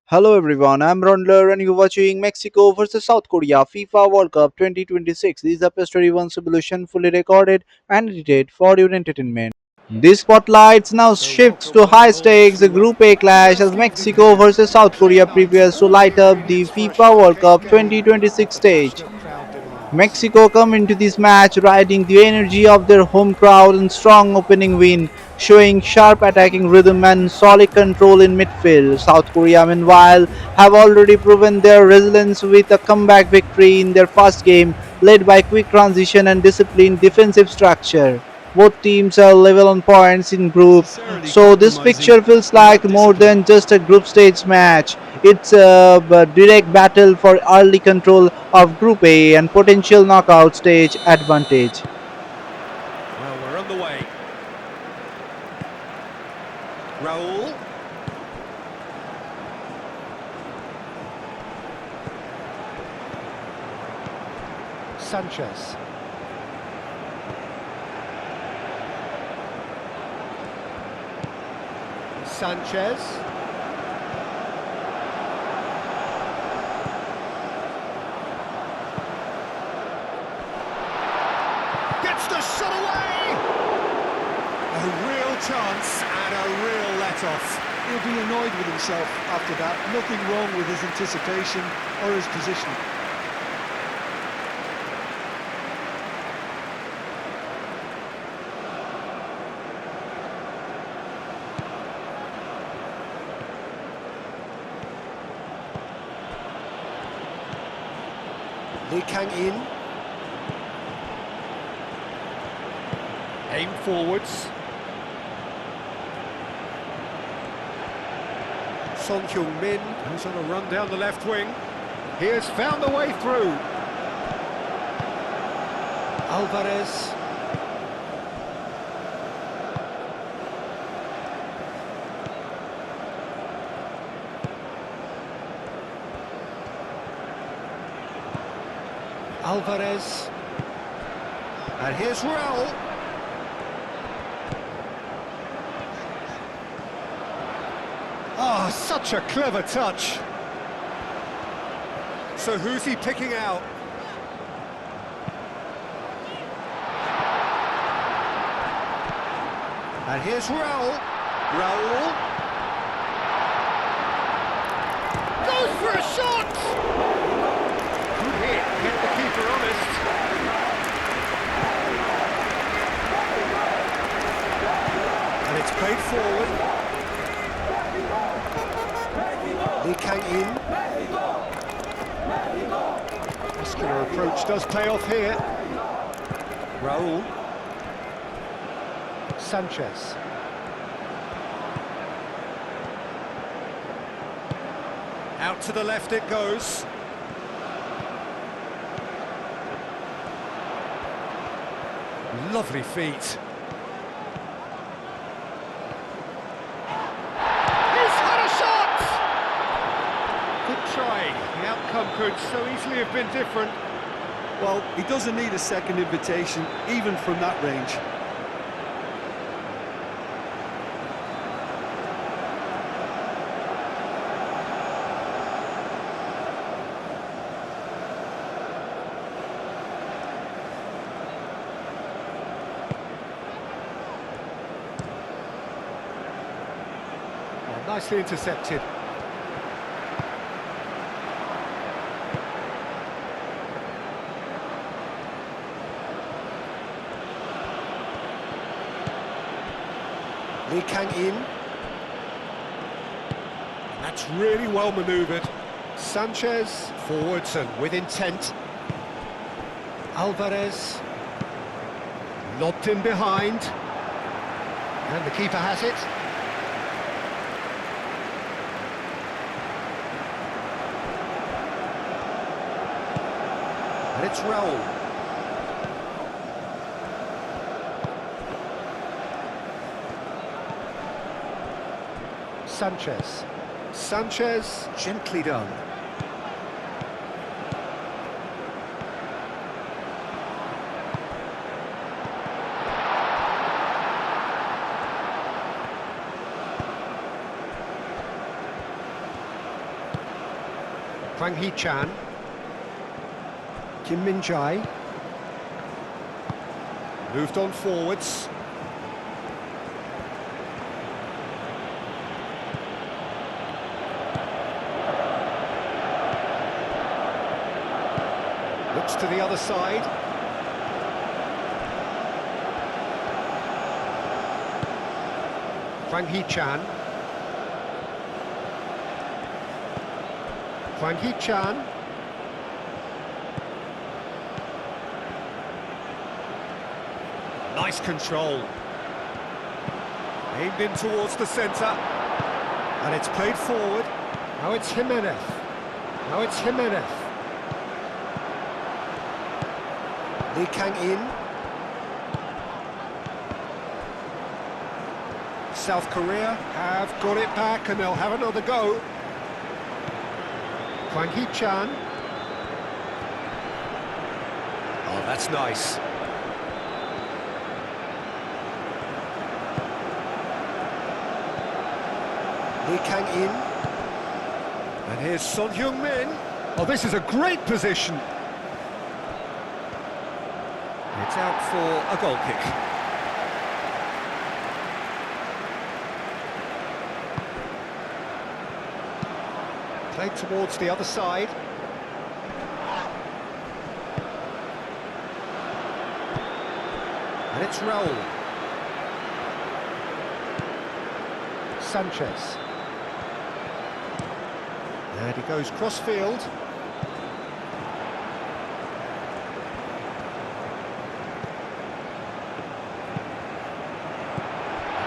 Hello everyone, I'm Raundler and you're watching Mexico versus South Korea FIFA World Cup 2026. This is a history one simulation fully recorded and edited for your entertainment. This spotlights now shifts to high stakes Group A clash as Mexico versus South Korea prepares to light up the FIFA World Cup 2026 stage. Mexico come into this match riding the energy of their home crowd and strong opening win, showing sharp attacking rhythm and solid control in midfield. South Korea, meanwhile, have already proven their resilience with a comeback victory in their first game, led by quick transition and disciplined defensive structure. Both teams are level on points in group, so this picture feels like more than just a group stage match. It's a direct battle for early control of Group A and potential knockout stage advantage. Well, we're on the way. Raul. Sanchez. Sanchez. Gets the shot away! A real chance and a real let-off. He'll be annoyed with himself after that. Nothing wrong with his anticipation or his positioning. Lee Kang in. Aim forwards. Son Heung-min, who's on a run down the left wing. He has found the way through. Alvarez. Alvarez. And here's Raul. Oh, such a clever touch. So who's he picking out? And here's Raul. Raul. Goes for a shot! Good hit, kept the keeper honest. And it's played forward. Lee Kang in. Muscular approach does pay off here. Raul. Sanchez. Out to the left it goes. Lovely feet. Try. The outcome could so easily have been different. Well, he doesn't need a second invitation, even from that range. Oh, nicely intercepted. Lee Kang in. That's really well manoeuvred. Sanchez forwards and with intent. Alvarez lobbed in behind. And the keeper has it. And it's Raul. Sanchez. Sanchez, gently done. Kwang Hee-chan. Kim Min-jae. Moved on forwards. Looks to the other side. Kwang Hee-chan. Kwang Hee-chan. Nice control. Aimed in towards the centre. And it's played forward. Now it's Jimenez. Now it's Jimenez. Lee Kang-in. South Korea have got it back and they'll have another go. Kwang Hee-chan. Oh, that's nice. Lee Kang-in. And here's Son Heung-min. Oh, this is a great position. It's out for a goal kick. Played towards the other side. And it's Raul. Sanchez. And he goes cross-field.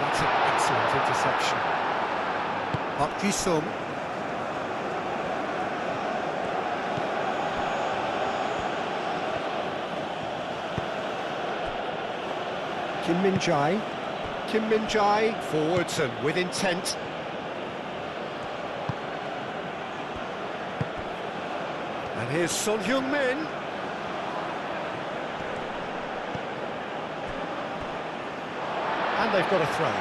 That's an excellent interception. Park Ji-sung. Kim Min-jae. Kim Min-jae forwards and with intent. And here's Son Heung-min. And they've got a throw.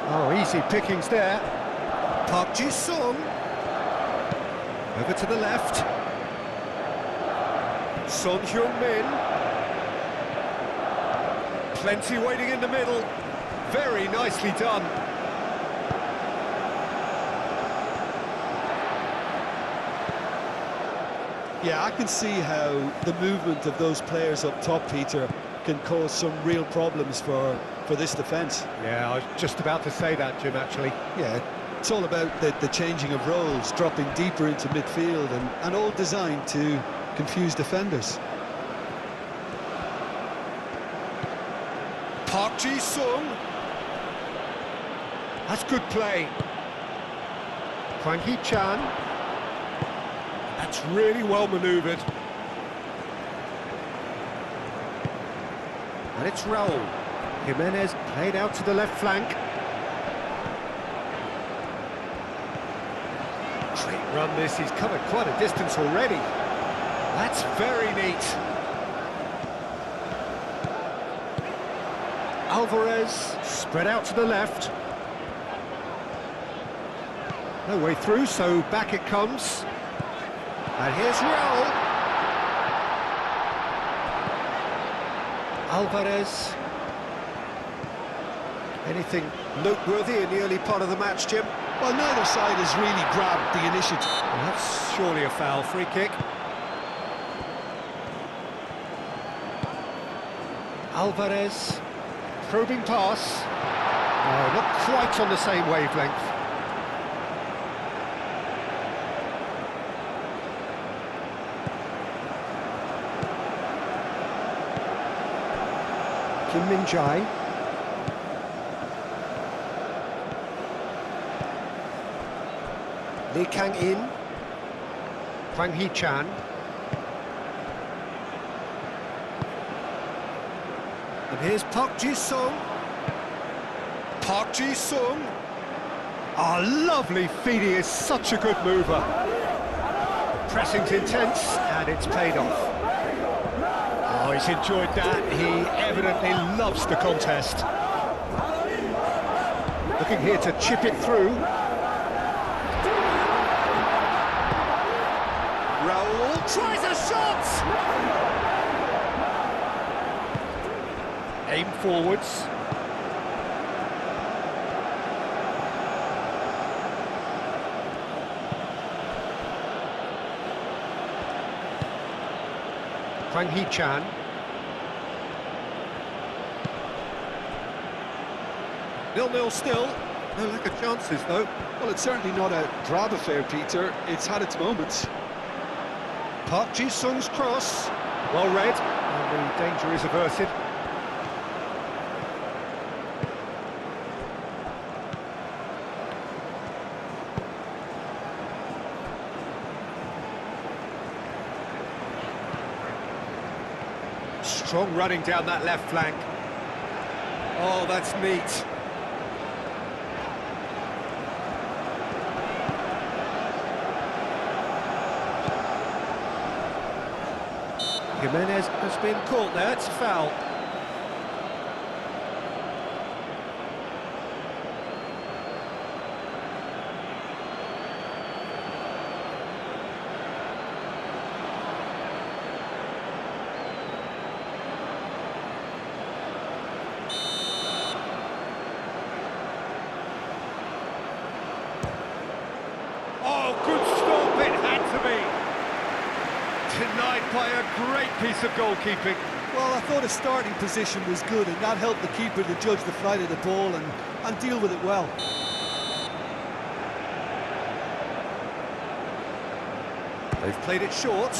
Oh, easy pickings there. Park Ji-sung. Over to the left. Son Heung-min. Plenty waiting in the middle. Very nicely done. Yeah, I can see how the movement of those players up top, Peter, can cause some real problems for this defence. Yeah, I was just about to say that, Jim, actually. Yeah, it's all about the changing of roles, dropping deeper into midfield, and all designed to confuse defenders. Park Ji-sung. That's good play. Kwang Hee-chan. That's really well manoeuvred. And it's Raul. Jimenez played out to the left flank. Great run this, he's covered quite a distance already. That's very neat. Alvarez spread out to the left. No way through, so back it comes. And here's Raul. Alvarez. Anything noteworthy in the early part of the match, Jim? Well, neither side has really grabbed the initiative. Well, that's surely a foul. Free kick. Alvarez. Probing pass. Oh, not quite on the same wavelength. Kim Min-jae. Lee Kang-in. Kwang Hee-chan. And here's Park Ji-sung. Park Ji-sung. Oh, lovely feed, he is such a good mover. Pressing's intense, and it's paid off. Oh, he's enjoyed that. He evidently loves the contest. Looking here to chip it through. Raul tries a shot! Aim forwards. Hwang Hee-chan. 0-0 still. No lack of chances, though. Well, it's certainly not a drab affair, Peter. It's had its moments. Park Ji-sung's cross. Well read, and the danger is averted. Strong running down that left flank. Oh, that's neat. Jimenez has been caught there, it's a foul. Oh, good stop, it had to be. Denied by a great piece of goalkeeping. Well, I thought his starting position was good, and that helped the keeper to judge the flight of the ball and deal with it well. They've played it short.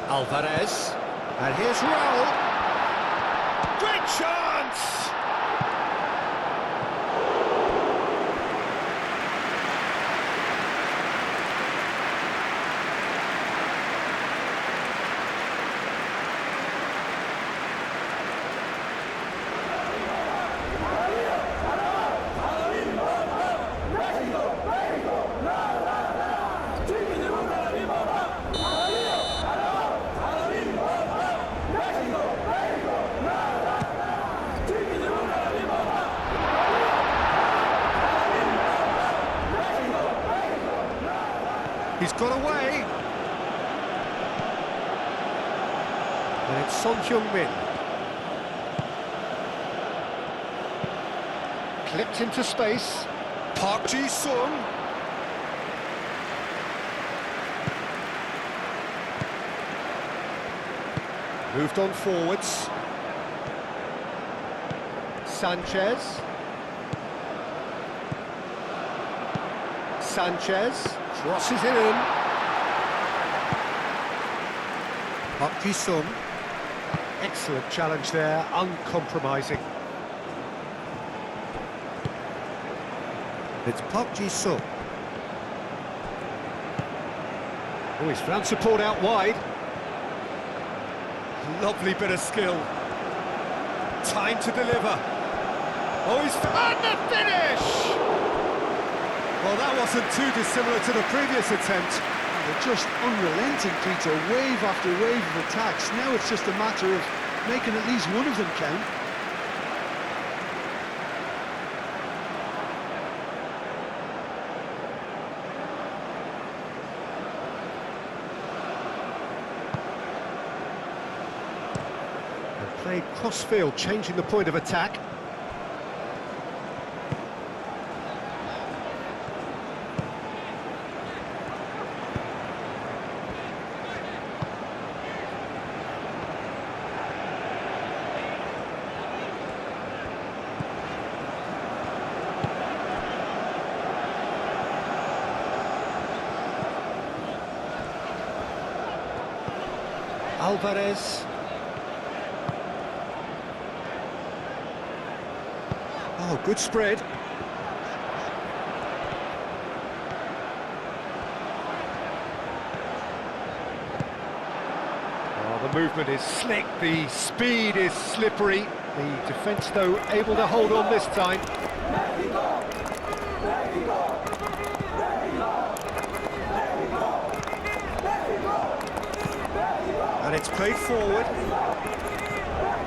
Alvarez. And here's Raul. Great chance! He's got away. And it's Son Heung-min. Clipped into space. Park Ji-sung. Moved on forwards. Sanchez. Sanchez. Crosses it in. Park Ji-sung. Excellent challenge there, uncompromising. It's Park Ji-sung. Oh, he's found support out wide. Lovely bit of skill. Time to deliver. Oh, he's and the finish! Well, that wasn't too dissimilar to the previous attempt. They're just unrelenting, Peter. Wave after wave of attacks. Now it's just a matter of making at least one of them count. They played cross-field, changing the point of attack. Alvarez. Oh, good spread. Oh, the movement is slick, the speed is slippery. The defence, though, able to hold on this time. And it's played forward.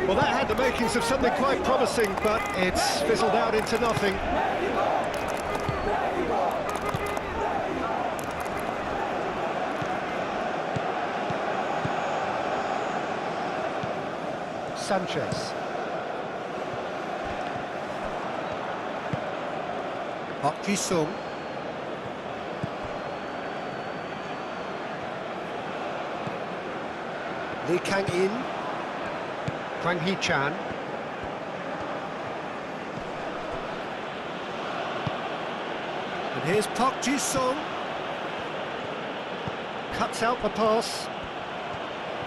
Well, that had the makings of something quite promising, but it's fizzled out into nothing. Sanchez. Park Ji-sung. Lee Kang-in. Hwang Hee-chan. And here's Park Ji-sung. Cuts out the pass.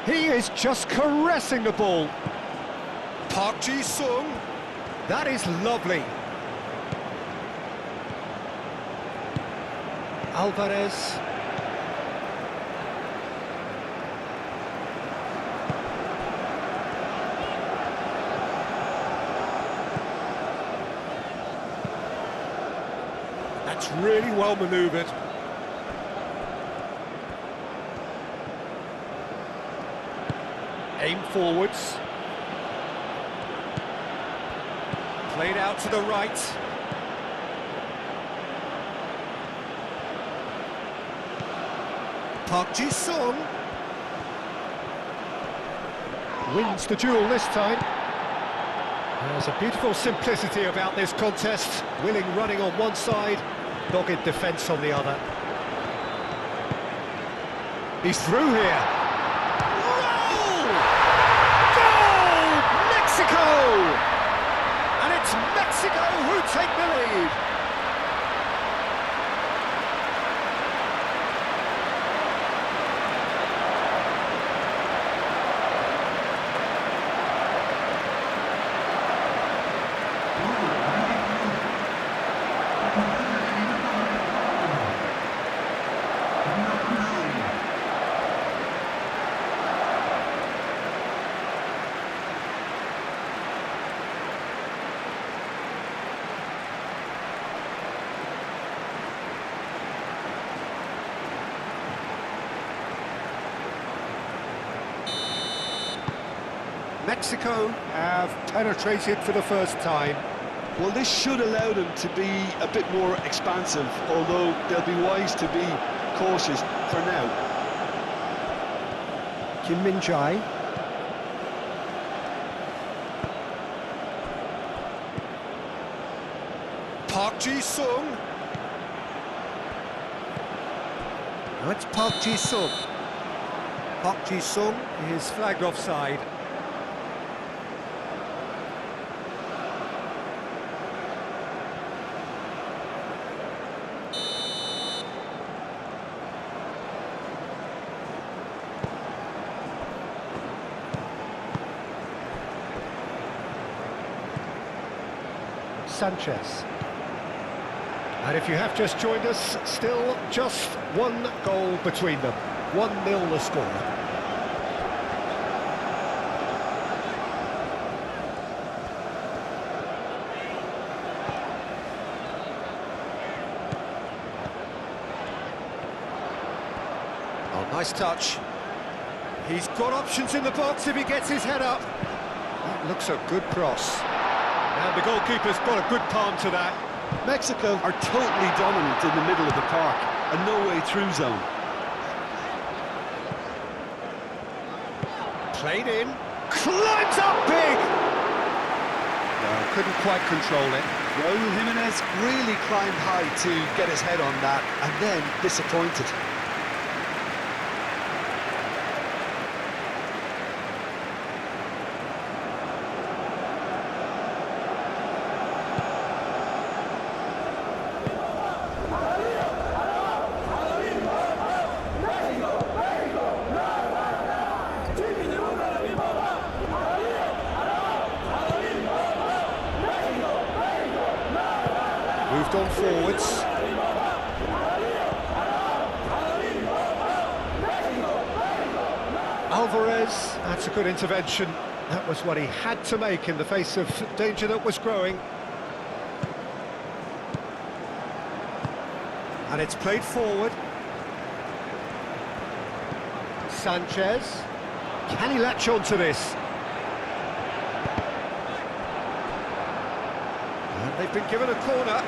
He is just caressing the ball. Park Ji-sung. That is lovely. Alvarez. That's really well manoeuvred. Aim forwards. Played out to the right. Park Ji-sung wins the duel this time. There's a beautiful simplicity about this contest. Willing running on one side, dogged defence on the other. He's through here. Goal! Goal! Mexico! And it's Mexico who take the lead. Mexico have penetrated for the first time. Well, this should allow them to be a bit more expansive, although they'll be wise to be cautious for now. Kim Min-jae. Park Ji-sung. Now it's Park Ji-sung. Park Ji-sung is flagged offside. Sanchez. And if you have just joined us, still just one goal between them. 1-0 the score. Oh, nice touch. He's got options in the box if he gets his head up. That looks a good cross. And the goalkeeper's got a good palm to that. Mexico are totally dominant in the middle of the park, a no-way through zone. Played in, climbs up big! No, couldn't quite control it. Raul Jimenez really climbed high to get his head on that, and then disappointed. Moved on forwards. Alvarez, that's a good intervention. That was what he had to make in the face of danger that was growing. And it's played forward. Sanchez. Can he latch on to this? And they've been given a corner.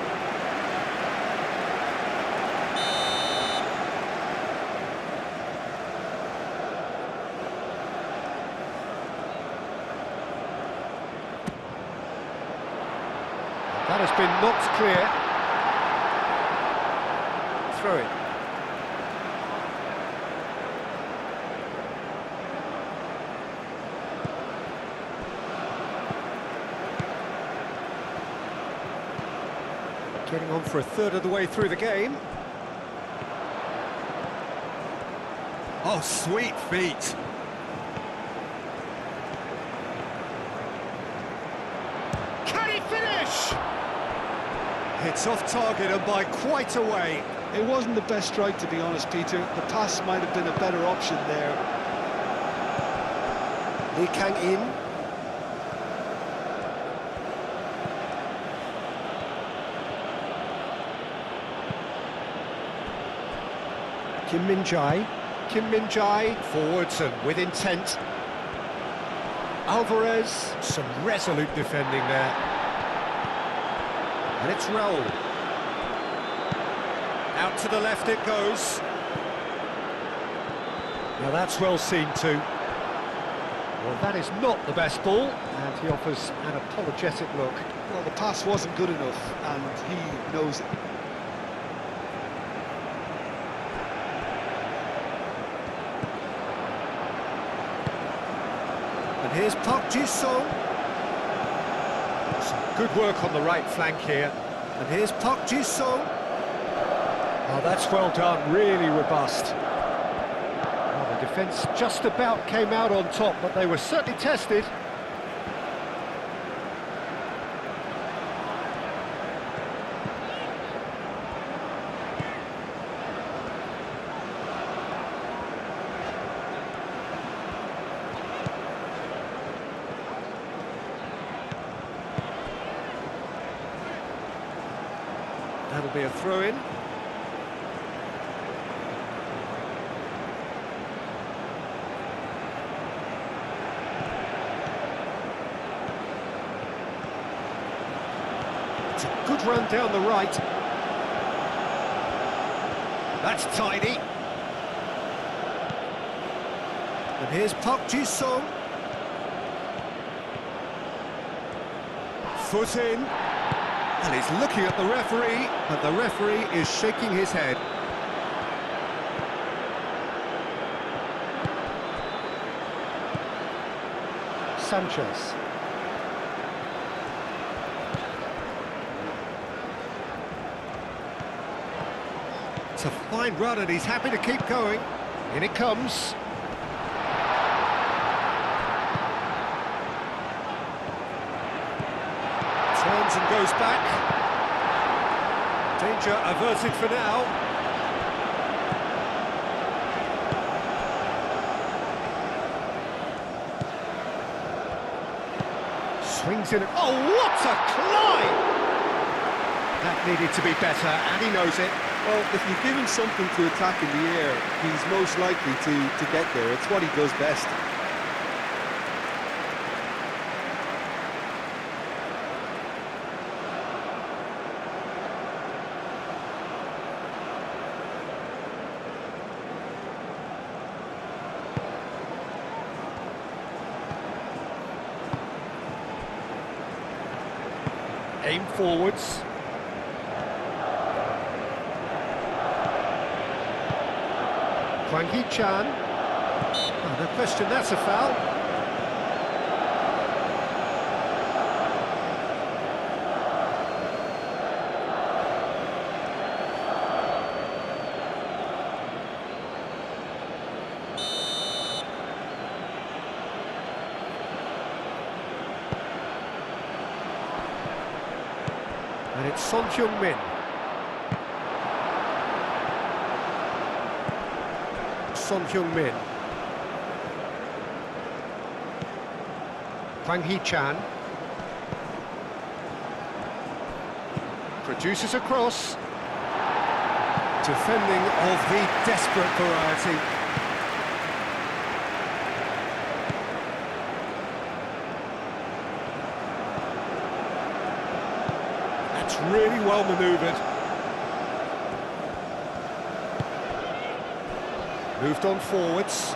That has been knocked clear. Throw it. Getting on for a third of the way through the game. Oh, sweet feet. Can he finish? It's off target and by quite a way. It wasn't the best strike, to be honest, Peter. The pass might have been a better option there. Lee Kang in. Kim Min-jae. Kim Min-jae forwards and with intent. Alvarez, some resolute defending there. And it's Raul. Out to the left it goes. Now that's well seen too. Well, that is not the best ball, and he offers an apologetic look. Well, the pass wasn't good enough, and he knows it. And here's Park Ji-sung. Some good work on the right flank here. And here's Park Ji-sung. Oh, that's well done, really robust. Well, the defence just about came out on top, but they were certainly tested. That'll be a throw-in. It's a good run down the right. That's tidy. And here's Park Ji-sung. Foot in. And he's looking at the referee, and the referee is shaking his head. Sanchez. It's a fine run, and he's happy to keep going. In it comes. Turns and goes back. Danger averted for now. Swings in. Oh, what a climb! That needed to be better, and he knows it. Well, if you give him something to attack in the air, he's most likely to get there. It's what he does best. Aim forwards. Hwang Hee-chan. Oh, no question, that's a foul. And it's Son Heung-min. Son Heung-min. Hwang Hee-chan. Produces a cross. Defending of the desperate variety. well manoeuvred. Moved on forwards.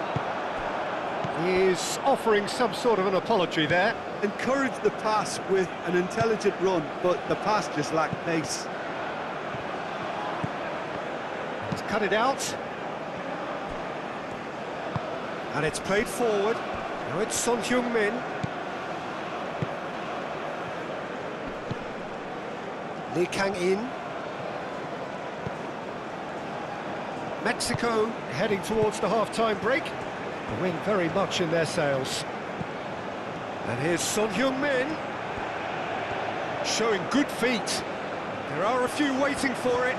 He is offering some sort of an apology there. Encouraged the pass with an intelligent run, but the pass just lacked pace. He's cut it out. And it's played forward. Now it's Son Heung-min. Lee Kang-in. Mexico heading towards the half-time break. The wind very much in their sails. And here's Son Heung-min. Showing good feet. There are a few waiting for it.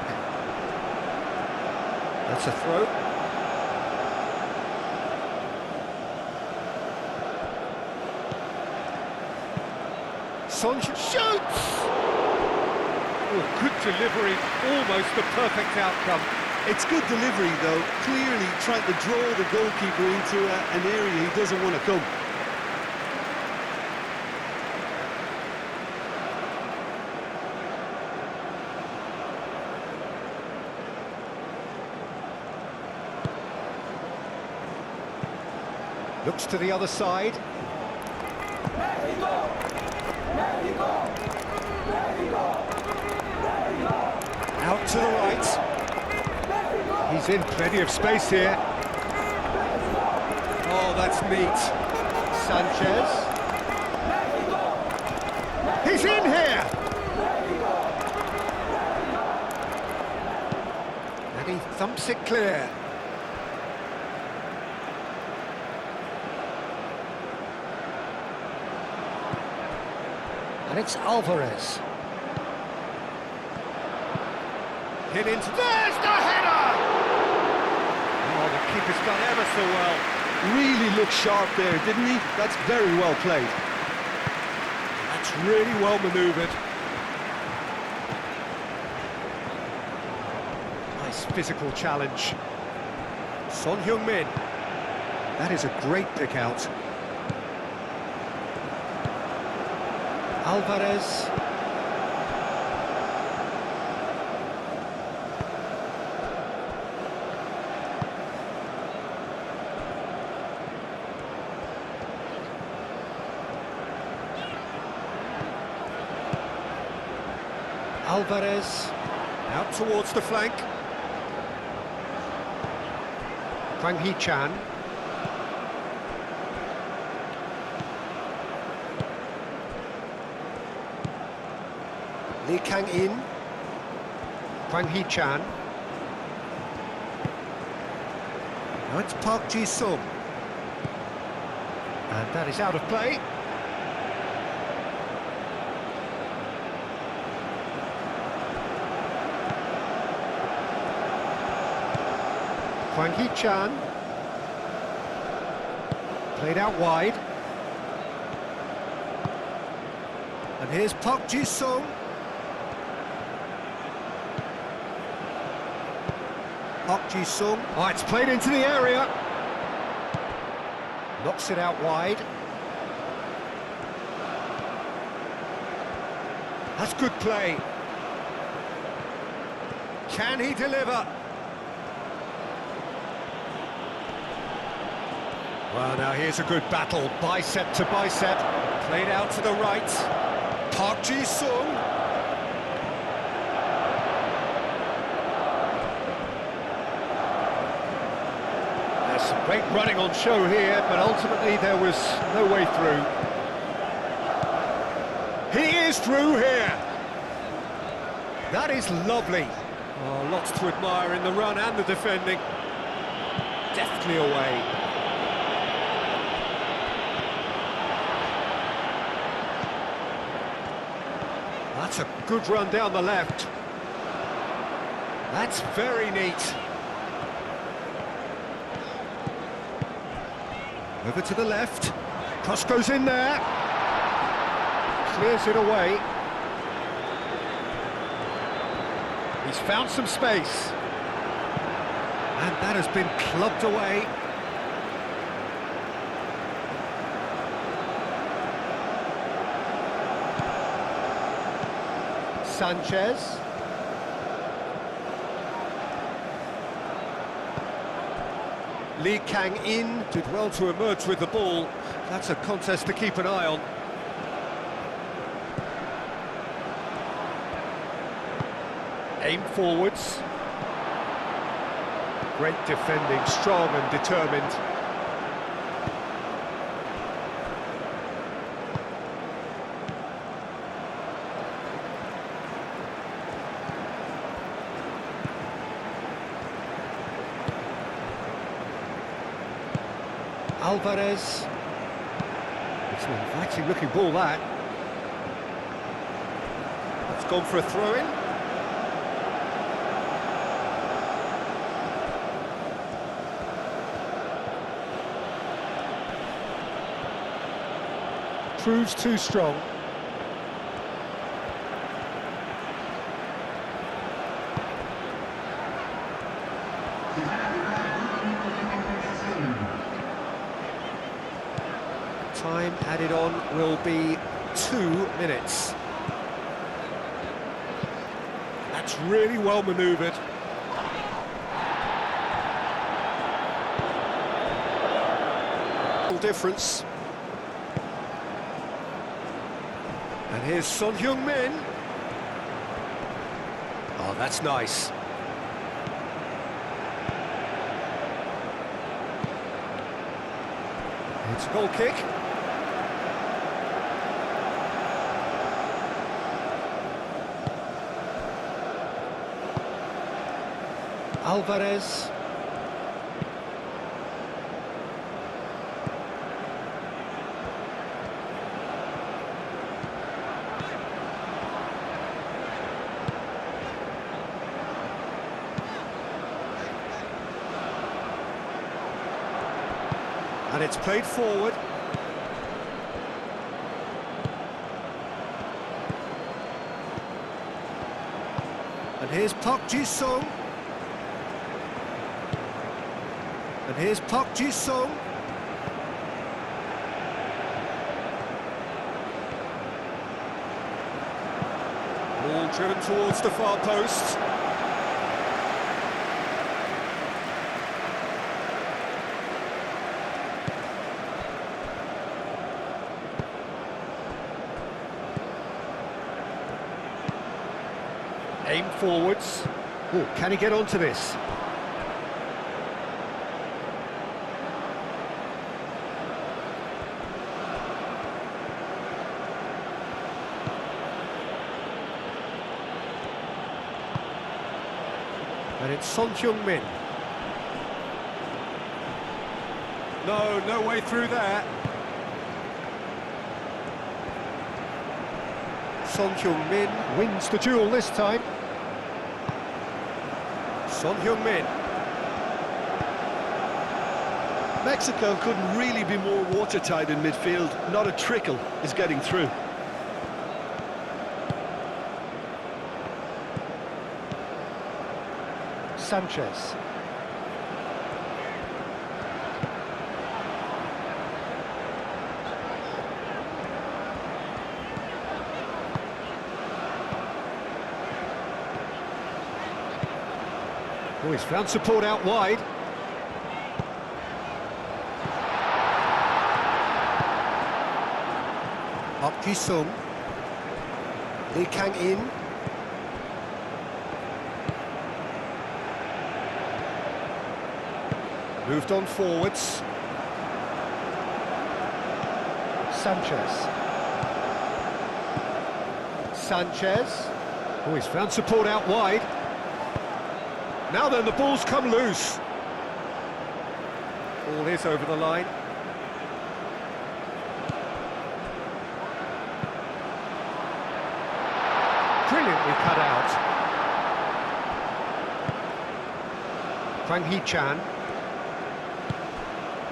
That's a throw. Son shoots! Oh, good delivery, almost the perfect outcome. It's good delivery, though, clearly trying to draw the goalkeeper into an area he doesn't want to come. Looks to the other side. Out to the right. He's in plenty of space here. Oh, that's neat. Sanchez. He's in here! And he thumps it clear. And it's Alvarez. Hit into... There's the header! Oh, the keeper's done ever so well. Really looked sharp there, didn't he? That's very well played. That's really well manoeuvred. Nice physical challenge. Son Heung-min. That is a great pick out. Alvarez. Alvarez. Out towards the flank. Kwang Hee-chan. Lee Kang-in. Kwang Hee-chan. Now it's Park Ji-sung. And that is out of play. Kwang Hee-chan. Played out wide. And here's Park Ji-sung. Park Ji-sung. Oh, it's played into the area. Knocks it out wide. That's good play. Can he deliver? Well, now here's a good battle, bicep to bicep. Played out to the right. Park Ji-sung. There's some great running on show here, but ultimately there was no way through. He is through here. That is lovely. Oh, lots to admire in the run and the defending. Deftly away. That's a good run down the left. That's very neat. Over to the left. Cross goes in there. Clears it away. He's found some space. And that has been clubbed away. Sanchez. Lee Kang-in did well to emerge with the ball. That's a contest to keep an eye on. Aim forwards. Great defending, strong and determined. Alvarez. It's an inviting looking ball, that. It's gone for a throw-in. Proves too strong. Time added on will be 2 minutes. That's really well manoeuvred. Difference. And here's Son Heung-min. Oh, that's nice. It's a goal kick. Alvarez. And it's played forward. And here's Park Ji-sung. And here's Park Ji-sung. Ball driven towards the far post. Aim forwards. Oh, can he get onto this? And it's Son Heung-min. No way through there. Son Heung-min wins the duel this time. Son Heung-min. Mexico couldn't really be more watertight in midfield. Not a trickle is getting through. Sanchez. Oh, he's found support out wide. Park Ji-sung. Lee Kang-in. Moved on forwards. Sanchez. Sanchez. Oh, he's found support out wide. Now then, the ball's come loose. Ball is over the line. Brilliantly cut out. Kwang Hee-chan.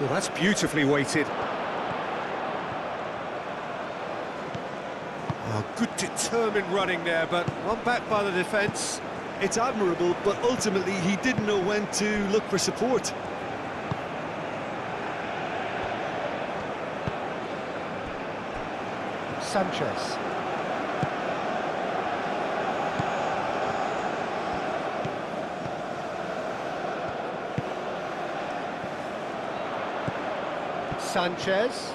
Well, that's beautifully weighted. Oh, good determined running there, but one back by the defence. It's admirable, but ultimately he didn't know when to look for support. Sanchez. Sanchez.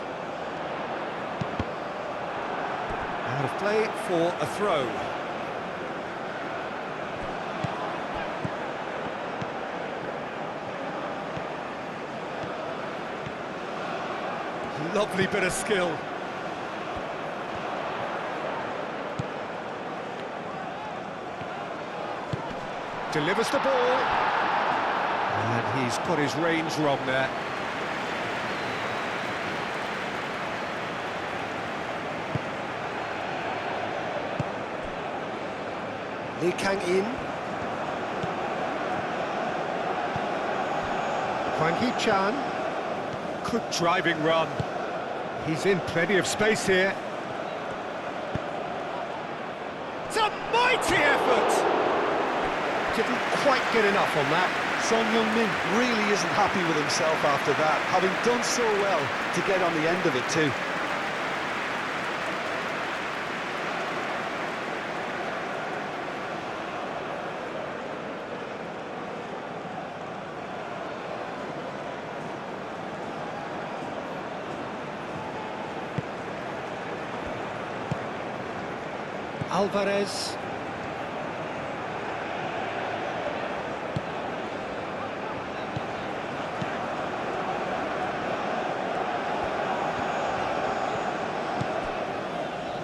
Out of play for a throw. Lovely bit of skill. Delivers the ball. And he's got his range wrong there. Lee Kang-in. Hwang Hee-chan. Good driving run. He's in plenty of space here. It's a mighty effort! Didn't quite get enough on that. Son Heung-min really isn't happy with himself after that, having done so well to get on the end of it too. Alvarez.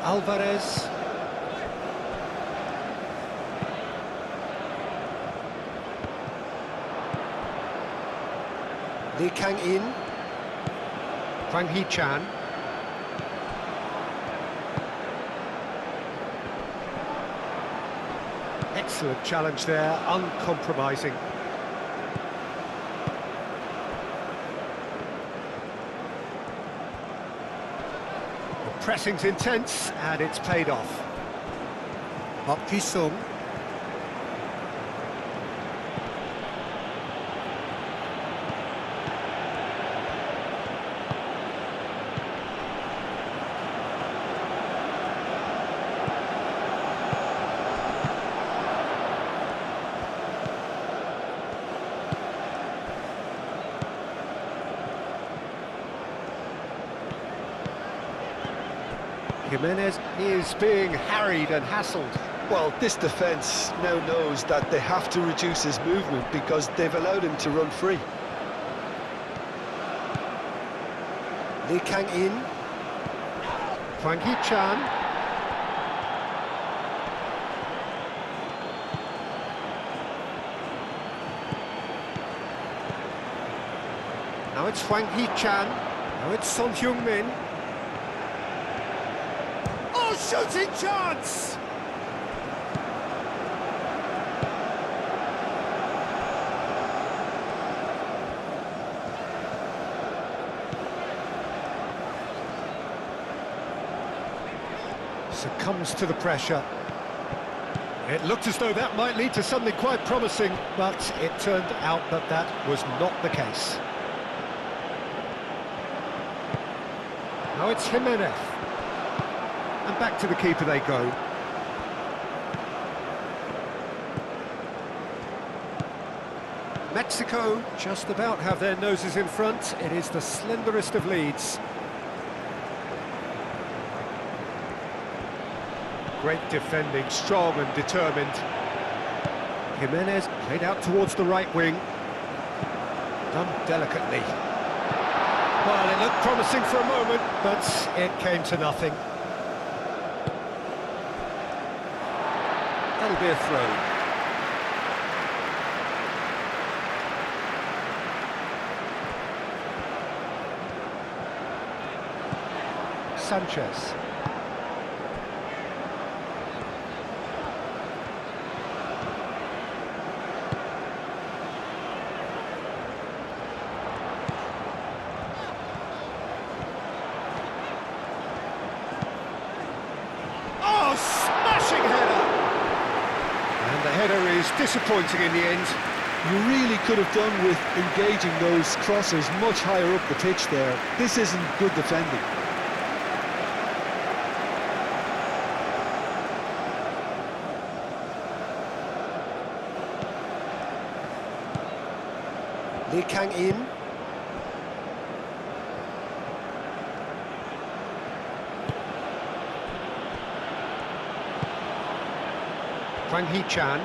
Alvarez. Lee Kang-in. Hwang Hee-chan. Excellent challenge there, uncompromising. The pressing's intense, and it's paid off. Park Ji-sung. Jimenez is being harried and hassled. Well, this defence now knows that they have to reduce his movement because they've allowed him to run free. Lee Kang-in. Hwang Hee-chan. Now it's Hwang Hee-chan. Now it's Son Heung-min. Oh, shooting chance! Succumbs to the pressure. It looked as though that might lead to something quite promising, but it turned out that that was not the case. Now it's Jimenez. And back to the keeper they go. Mexico just about have their noses in front. It is the slenderest of leads. Great defending, strong and determined. Jimenez played out towards the right wing. Done delicately. Well, it looked promising for a moment, but it came to nothing. That'll be a throw. Sanchez. Oh, smashing header! And the header is disappointing in the end. You really could have done with engaging those crossers much higher up the pitch there. This isn't good defending. Lee Kang-in. Hee-chan.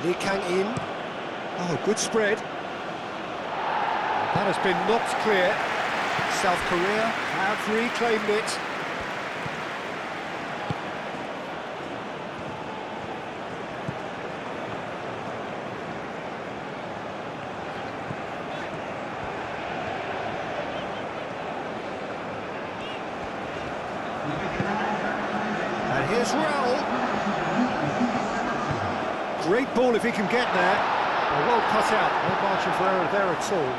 Lee Kang-in. Oh, good spread. That has been knocked clear. South Korea have reclaimed it. And here's Raul. Great ball if he can get there. Well cut out, no margin for error there at all.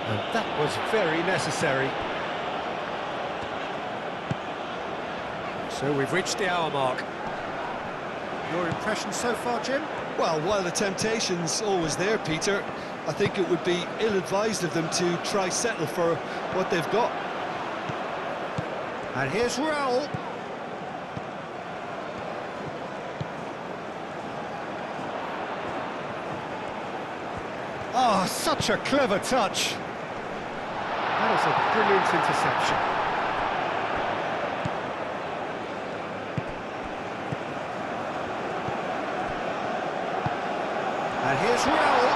And that was very necessary. So we've reached the hour mark. Your impression so far, Jim? Well, while the temptation's always there, Peter, I think it would be ill-advised of them to try settle for what they've got. And here's Raul. Oh, such a clever touch. That is a brilliant interception. And here's Raul.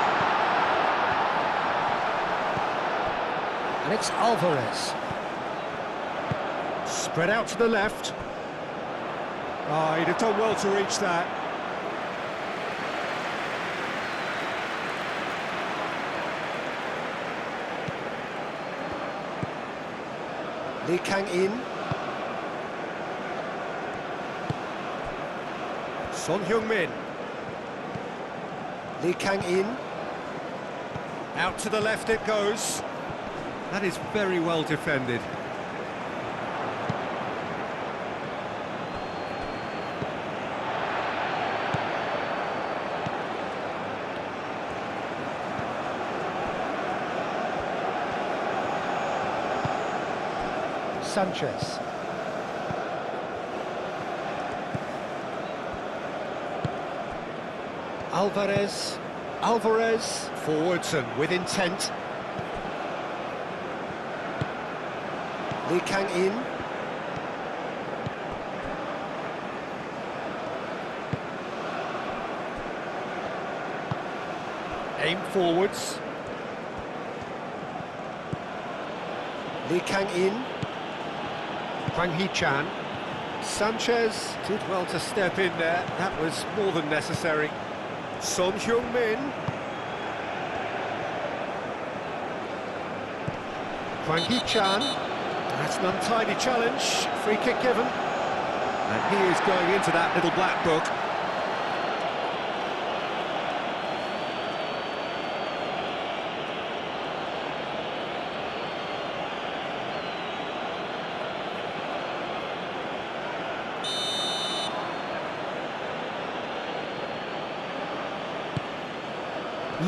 And it's Alvarez. Spread out to the left. Oh, he'd have done well to reach that. Lee Kang-in. Son Heung-min. Lee Kang-in. Out to the left it goes. That is very well defended. Sanchez. Alvarez, forwards and with intent. Lee Kang-in. Aim forwards. Lee Kang-in. Hee-chan. Sanchez did well to step in there. That was more than necessary. Son Heung-min. Hee-chan. That's an untidy challenge. Free kick given. And he is going into that little black book.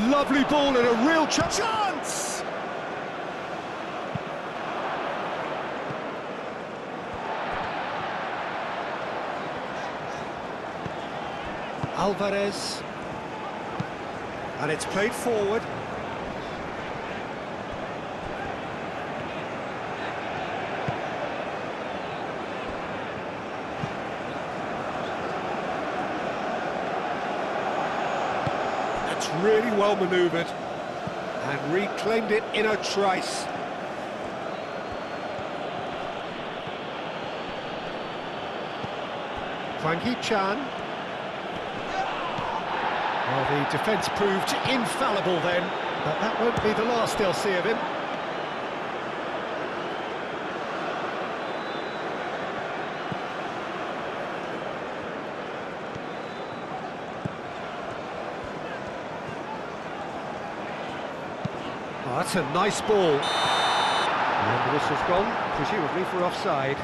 Lovely ball and a real chance! Alvarez. And it's played forward. Really well manoeuvred and reclaimed it in a trice. Hee-chan. Well, the defence proved infallible then, but that won't be the last they'll see of him. Oh, that's a nice ball. And the whistle's gone, presumably for offside.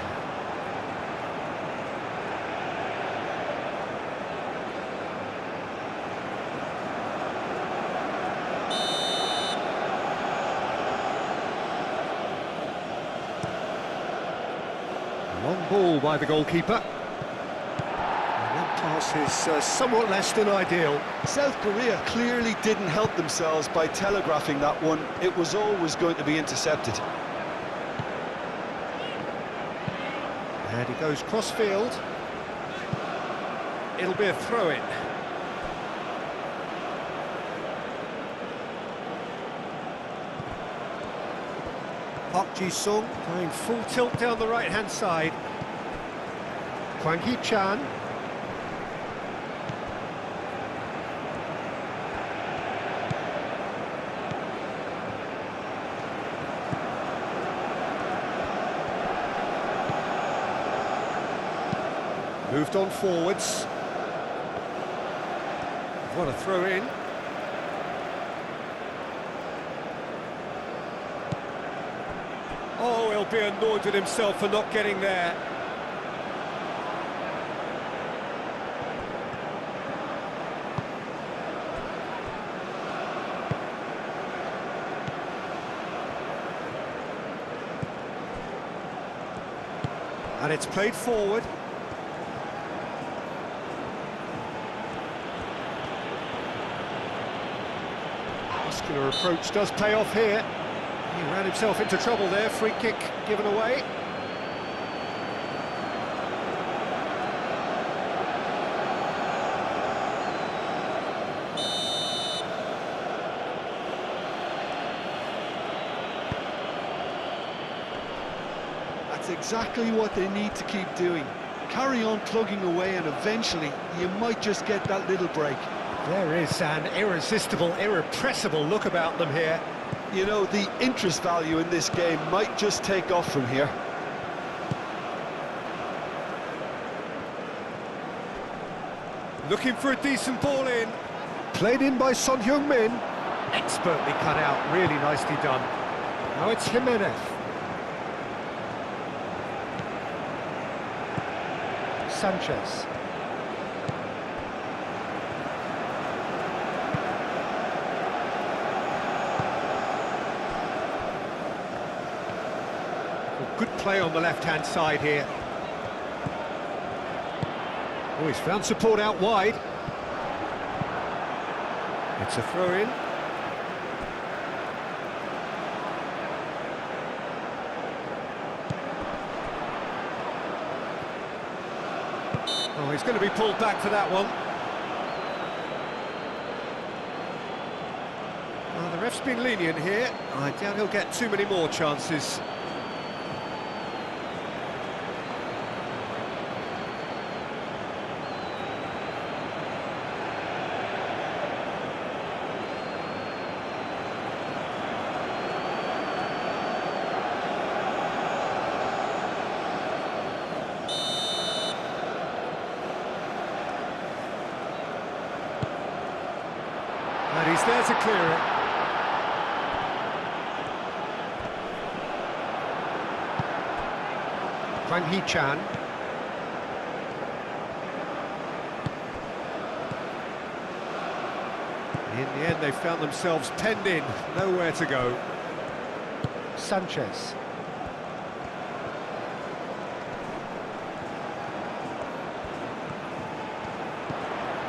Long ball by the goalkeeper. That pass is somewhat less than ideal. South Korea clearly didn't help themselves by telegraphing that one. It was always going to be intercepted. And he goes cross-field. It'll be a throw-in. Park Ji-sung going full tilt down the right-hand side. Kwang Hee-chan. Moved on forwards. What a throw in. Oh, he'll be annoyed with himself for not getting there. And it's played forward. Muscular approach does pay off here. He ran himself into trouble there, free kick given away. That's exactly what they need to keep doing. Carry on plugging away and eventually you might just get that little break. There is an irresistible, irrepressible look about them here. You know, the interest value in this game might just take off from here. Looking for a decent ball in. Played in by Son Heung-min. Expertly cut out, really nicely done. Now it's Jimenez. Sanchez. Good play on the left-hand side here. Oh, he's found support out wide. It's a throw-in. Oh, he's going to be pulled back for that one. Well, the ref's been lenient here. I doubt he'll get too many more chances. And he's there to clear it. Kwang Hee-chan. In the end, they found themselves penned in, nowhere to go. Sanchez.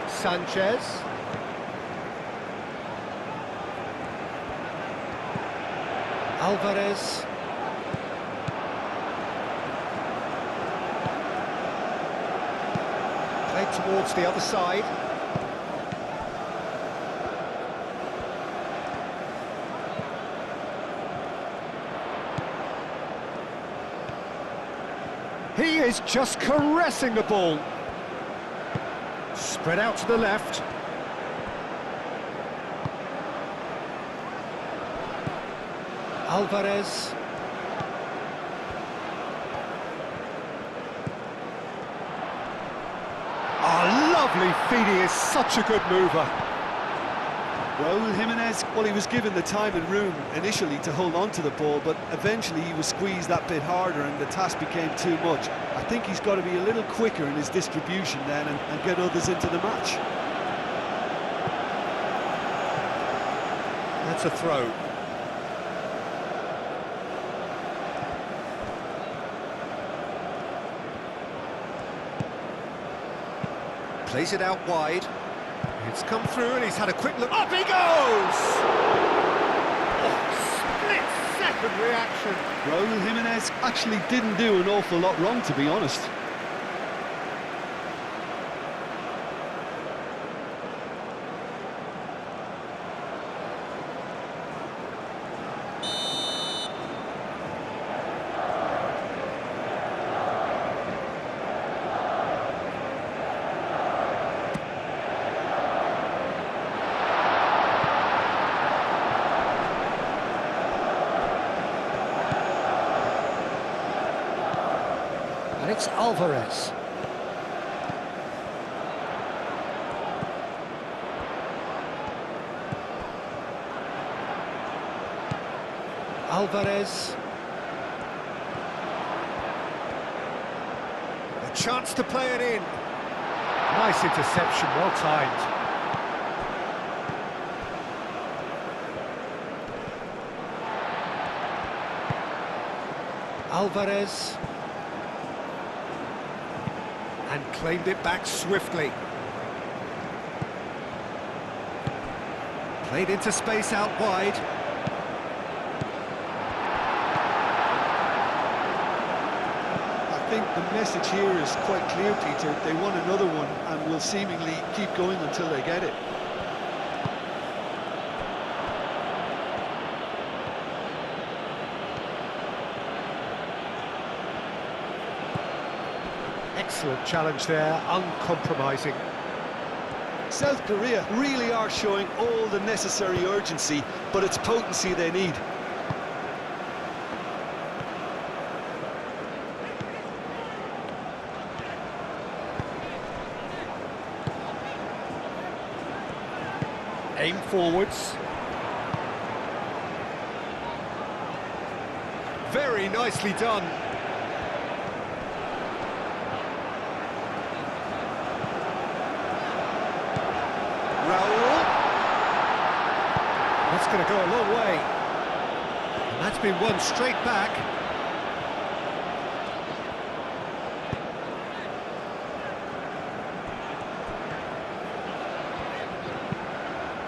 Sanchez. Alvarez. Played towards the other side. He is just caressing the ball. Spread out to the left. Alvarez. Oh, lovely feed. He is such a good mover. Well, Jimenez, he was given the time and room initially to hold on to the ball, but eventually he was squeezed that bit harder and the task became too much. I think he's got to be a little quicker in his distribution then and get others into the match. That's a throw. Plays it out wide. It's come through and he's had a quick look. Up he goes! Oh, split Rapid reaction. Raul Jimenez actually didn't do an awful lot wrong, to be honest. And it's Alvarez. Alvarez. A chance to play it in. Nice interception, well timed. Alvarez. And claimed it back swiftly. Played into space out wide. I think the message here is quite clear, Peter. They want another one and will seemingly keep going until they get it. Excellent challenge there, uncompromising. South Korea really are showing all the necessary urgency, but it's potency they need. Aim forwards. Very nicely done. Raul. That's going to go a long way. And that's been won straight back.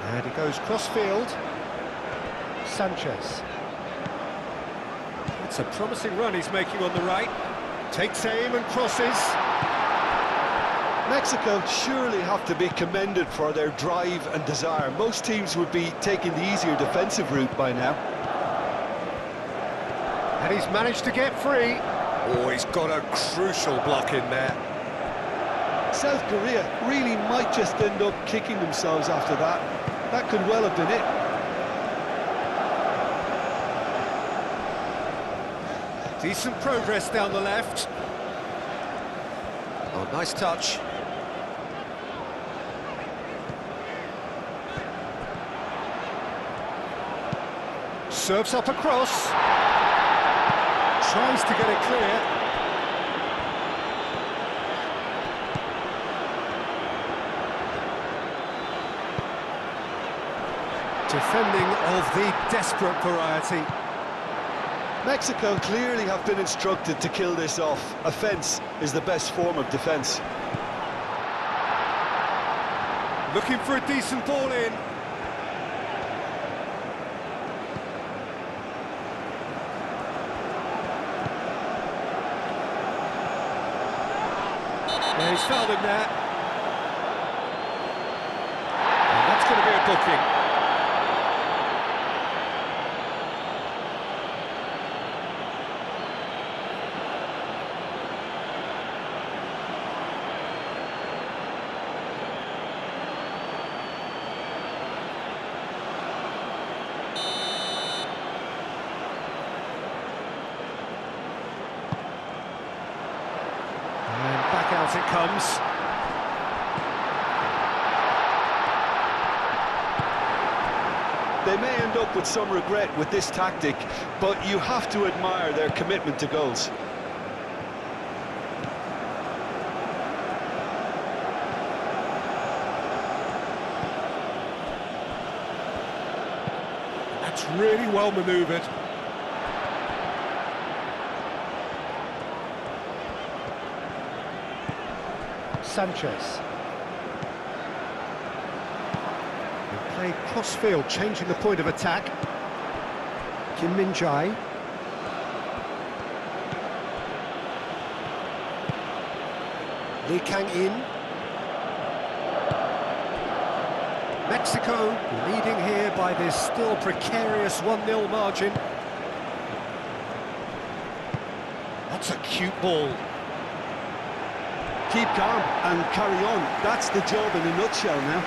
And he goes cross-field. Sanchez. It's a promising run he's making on the right. Takes aim and crosses. Mexico surely have to be commended for their drive and desire. Most teams would be taking the easier defensive route by now. And he's managed to get free. Oh, he's got a crucial block in there. South Korea really might just end up kicking themselves after that. That could well have been it. Decent progress down the left. Oh, nice touch. Serves up across. Tries to get it clear. Defending of the desperate variety. Mexico clearly have been instructed to kill this off. Offence is the best form of defence. Looking for a decent ball in. Yeah, he's fouled him there. And that's going to be a booking. And back out it comes. They may end up with some regret with this tactic, but you have to admire their commitment to goals. That's really well manoeuvred. Sanchez. And played cross-field, changing the point of attack. Kim Min-jae. Lee Kang-in. Mexico leading here by this still precarious 1-0 margin. That's a cute ball. Keep calm and carry on. That's the job in a nutshell now.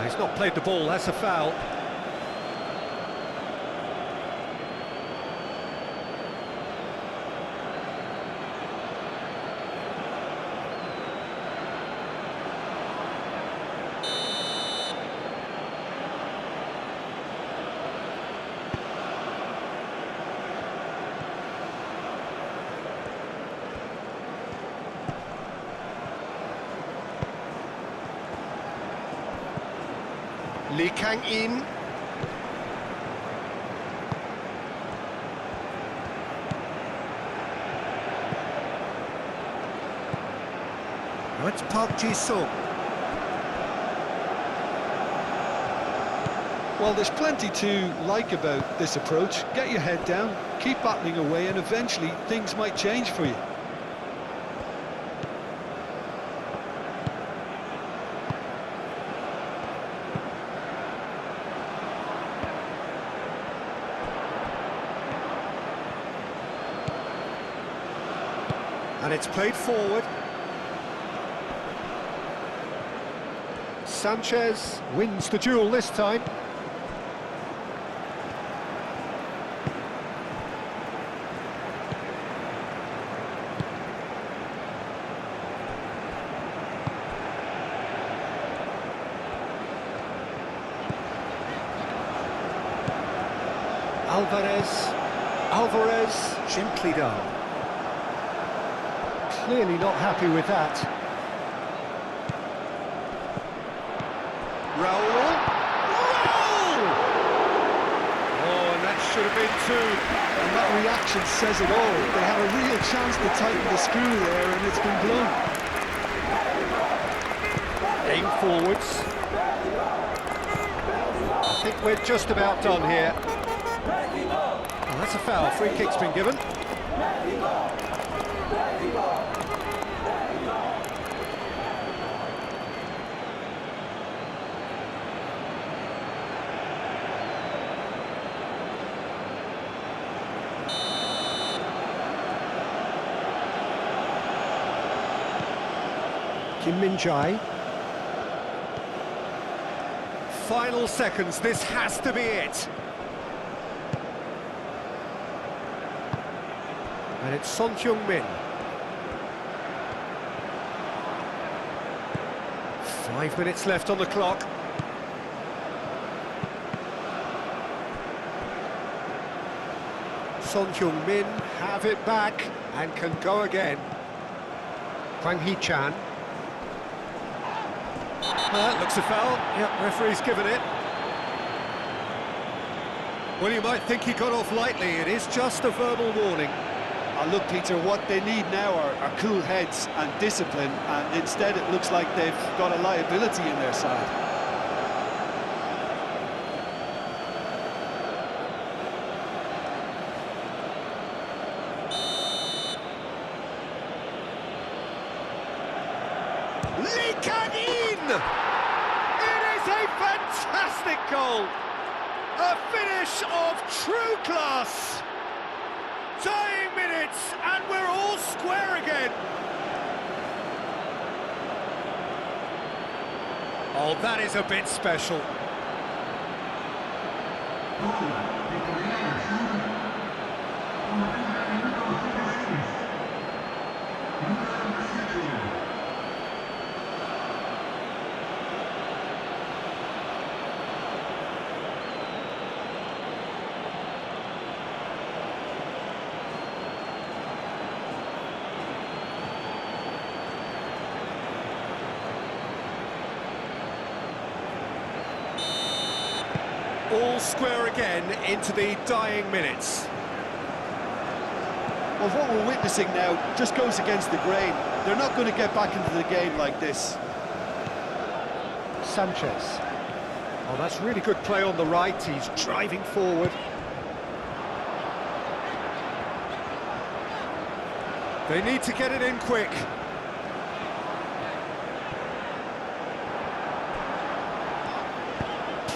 He's not played the ball, that's a foul. Lee Kang-in. Now it's Park Ji-sung. Well, there's plenty to like about this approach. Get your head down, keep battling away, and eventually things might change for you. And it's played forward. Sanchez wins the duel this time. Alvarez gently down. Clearly not happy with that. Raundler. Oh, and that should have been two. And that reaction says it all. They had a real chance to tighten the screw there, and it's been blown. Aim forwards. I think we're just about done here. Oh, that's a foul. Free kick's been given. Kim Min-jae. Final seconds. This has to be it. And it's Son Heung-min. 5 minutes left on the clock. Son Heung-min have it back and can go again. Hwang Hee-chan. That looks a foul. Yep, referee's given it. Well, you might think he got off lightly. It is just a verbal warning. Look, Peter, what they need now are cool heads and discipline, and instead it looks like they've got a liability in their side. Lee Kang-in! It is a fantastic goal! A finish of true class! Dying minutes, and we're all square again! Oh, that is a bit special. All square again into the dying minutes. Well, what we're witnessing now just goes against the grain. They're not going to get back into the game like this. Sanchez. Oh, that's really good play on the right. He's driving forward. They need to get it in quick.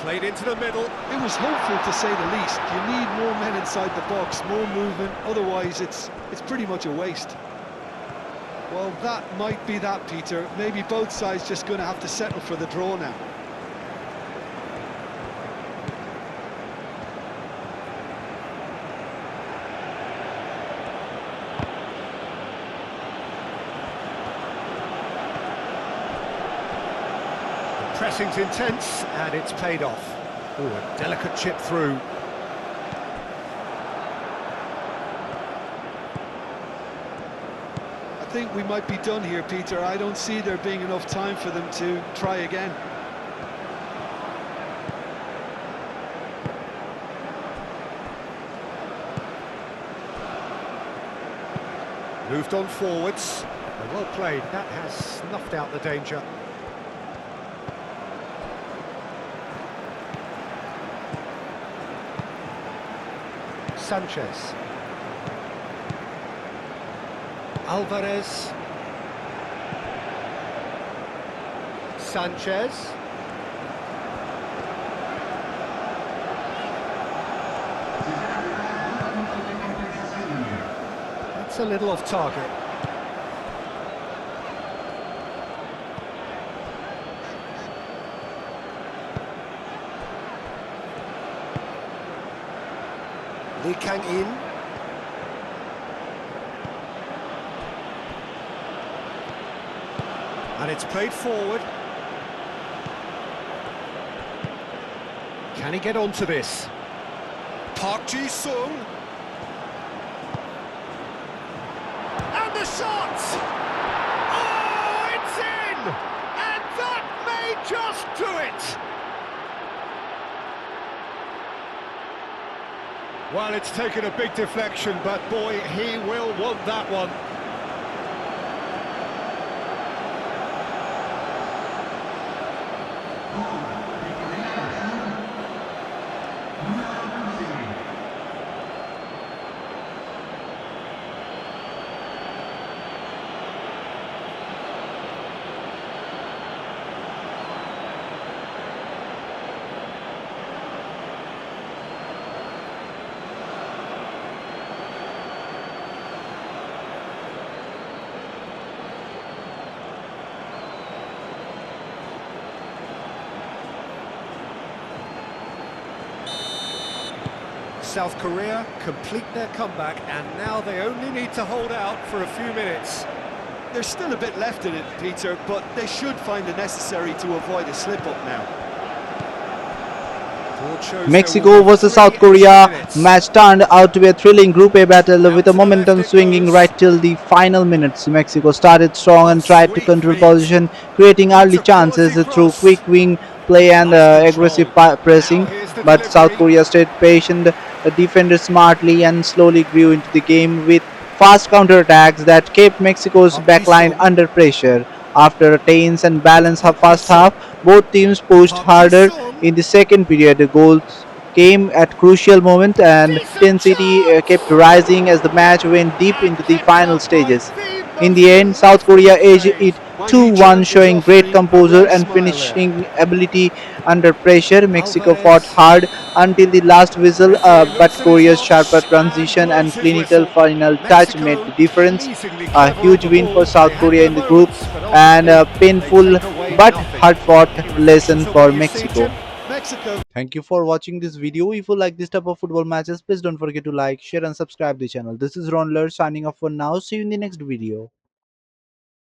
Played into the middle. It was hopeful, to say the least. You need more men inside the box, more movement, otherwise it's pretty much a waste. Well, that might be that, Peter. Maybe both sides just going to have to settle for the draw now. Pressing's intense, and it's paid off. Ooh, a delicate chip through. I think we might be done here, Peter. I don't see there being enough time for them to try again. Moved on forwards. Well played. That has snuffed out the danger. Sanchez. Alvarez. Sanchez. That's a little off target. Lee Kang-in. And it's played forward. Can he get onto this? Park Ji-sung. And the shot! Oh, it's in! And that may just do it! Well, it's taken a big deflection, but boy, he will want that one. South Korea complete their comeback, and now they only need to hold out for a few minutes. There's still a bit left in it, Peter, but they should find it necessary to avoid a slip-up now. Mexico versus South Korea match turned out to be a thrilling Group A battle with the momentum swinging right till the final minutes. Mexico started strong and tried to control possession, creating early chances through quick wing play and aggressive pressing, but South Korea stayed patient, defended smartly and slowly grew into the game with fast counterattacks that kept Mexico's backline under pressure. After a tense and balanced first half, both teams pushed harder in the second period. The goals came at crucial moments and intensity kept rising as the match went deep into the final stages. In the end, South Korea edged it 2-1, showing great composure and finishing ability under pressure. Mexico fought hard until the last whistle, but Korea's sharper transition and clinical final touch made the difference. A huge win for South Korea in the group and a painful but hard-fought lesson for Mexico. Thank you for watching this video. If you like this type of football matches, please don't forget to like, share and subscribe the channel. This is Raundler signing off for now. See you in the next video.